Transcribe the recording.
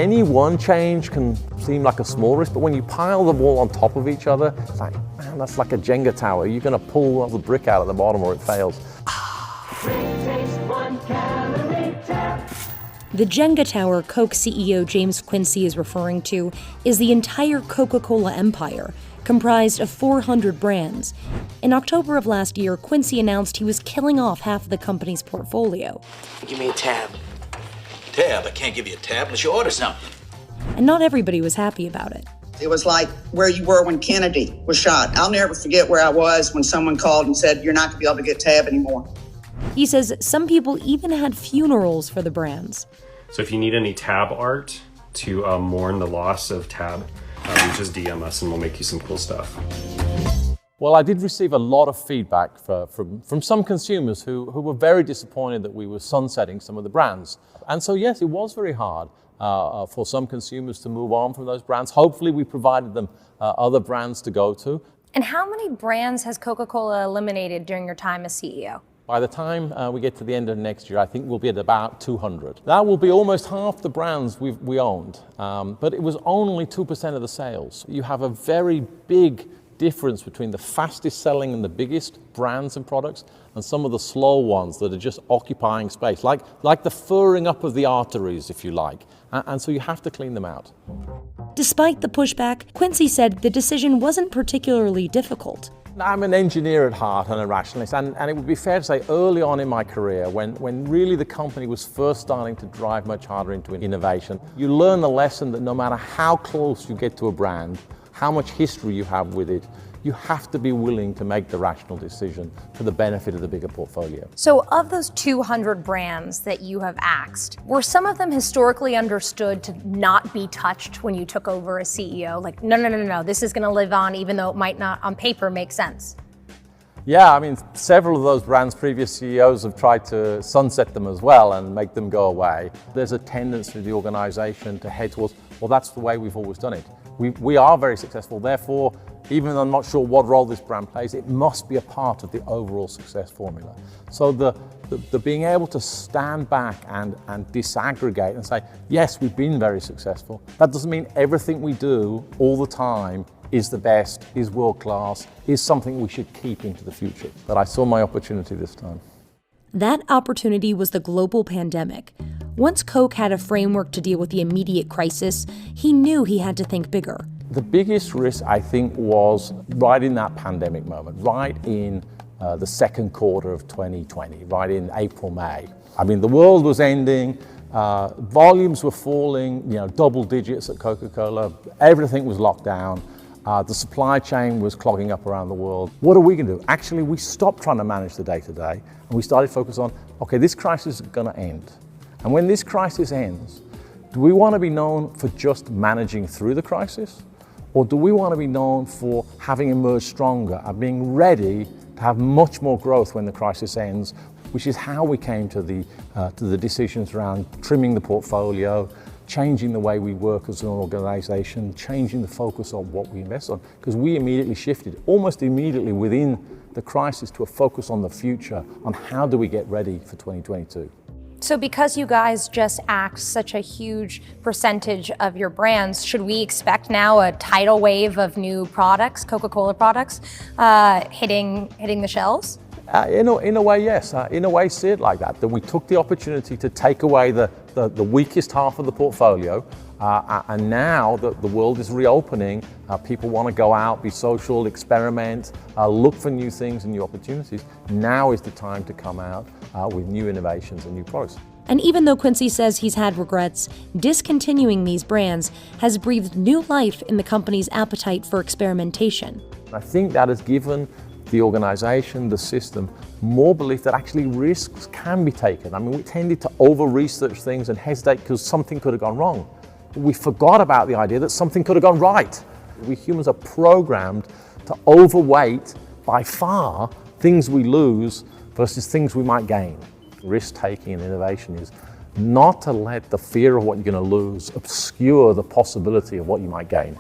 Any one change can seem like a small risk, but when you pile them all on top of each other, it's like, man, that's like a Jenga tower. You're going to pull the brick out at the bottom or it fails. The Jenga tower Coke CEO James Quincy is referring to is the entire Coca-Cola empire, comprised of 400 brands. In October of last year, Quincy announced he was killing off half of the company's portfolio. Give me a tab. Tab? I can't give you a tab unless you order something. And not everybody was happy about it. It was like where you were when Kennedy was shot. I'll never forget where I was when someone called and said, you're not going to be able to get Tab anymore. He says some people even had funerals for the brands. So if you need any Tab art to mourn the loss of Tab, you just DM us and we'll make you some cool stuff. Well, I did receive a lot of feedback from some consumers who were very disappointed that we were sunsetting some of the brands. And so, yes, it was very hard for some consumers to move on from those brands. Hopefully, we provided them other brands to go to. And how many brands has Coca-Cola eliminated during your time as CEO? By the time we get to the end of next year, I think we'll be at about 200. That will be almost half the brands we owned, but it was only 2% of the sales. You have a very big difference between the fastest selling and the biggest brands and products and some of the slow ones that are just occupying space, like the furring up of the arteries, if you like. And so you have to clean them out. Despite the pushback, Quincy said the decision wasn't particularly difficult. I'm an engineer at heart and a rationalist, and it would be fair to say early on in my career, when really the company was first starting to drive much harder into innovation, you learn the lesson that no matter how close you get to a brand, how much history you have with it, you have to be willing to make the rational decision for the benefit of the bigger portfolio. So of those 200 brands that you have axed, were some of them historically understood to not be touched when you took over as CEO? Like, no, this is gonna live on even though it might not on paper make sense. Yeah, I mean, several of those brands' previous CEOs have tried to sunset them as well and make them go away. There's a tendency of the organization to head towards, well, that's the way we've always done it. We are very successful, therefore, even though I'm not sure what role this brand plays, it must be a part of the overall success formula. So the being able to stand back and disaggregate and say, yes, we've been very successful. That doesn't mean everything we do all the time is the best, is world-class, is something we should keep into the future. But I saw my opportunity this time. That opportunity was the global pandemic. Once Coke had a framework to deal with the immediate crisis, he knew he had to think bigger. The biggest risk, I think, was right in that pandemic moment, right in the second quarter of 2020, right in April, May. I mean, the world was ending, volumes were falling, double digits at Coca-Cola, everything was locked down. The supply chain was clogging up around the world. What are we going to do? Actually, we stopped trying to manage the day-to-day and we started to focus on, okay, this crisis is going to end. And when this crisis ends, do we want to be known for just managing through the crisis? Or do we want to be known for having emerged stronger and being ready to have much more growth when the crisis ends, which is how we came to the decisions around trimming the portfolio, changing the way we work as an organization, changing the focus on what we invest on, because we immediately shifted, almost immediately within the crisis, to a focus on the future, on how do we get ready for 2022. So because you guys just axed such a huge percentage of your brands, should we expect now a tidal wave of new products, Coca-Cola products, hitting the shelves? In a way, yes. In a way, see it like that we took the opportunity to take away the weakest half of the portfolio, and now that the world is reopening, people want to go out, be social, experiment, look for new things and new opportunities. Now is the time to come out with new innovations and new products. And even though Quincy says he's had regrets, discontinuing these brands has breathed new life in the company's appetite for experimentation. I think that has given the organization, the system, more belief that actually risks can be taken. I mean, we tended to over-research things and hesitate because something could have gone wrong. But we forgot about the idea that something could have gone right. We humans are programmed to overweight by far things we lose versus things we might gain. Risk-taking and innovation is not to let the fear of what you're going to lose obscure the possibility of what you might gain.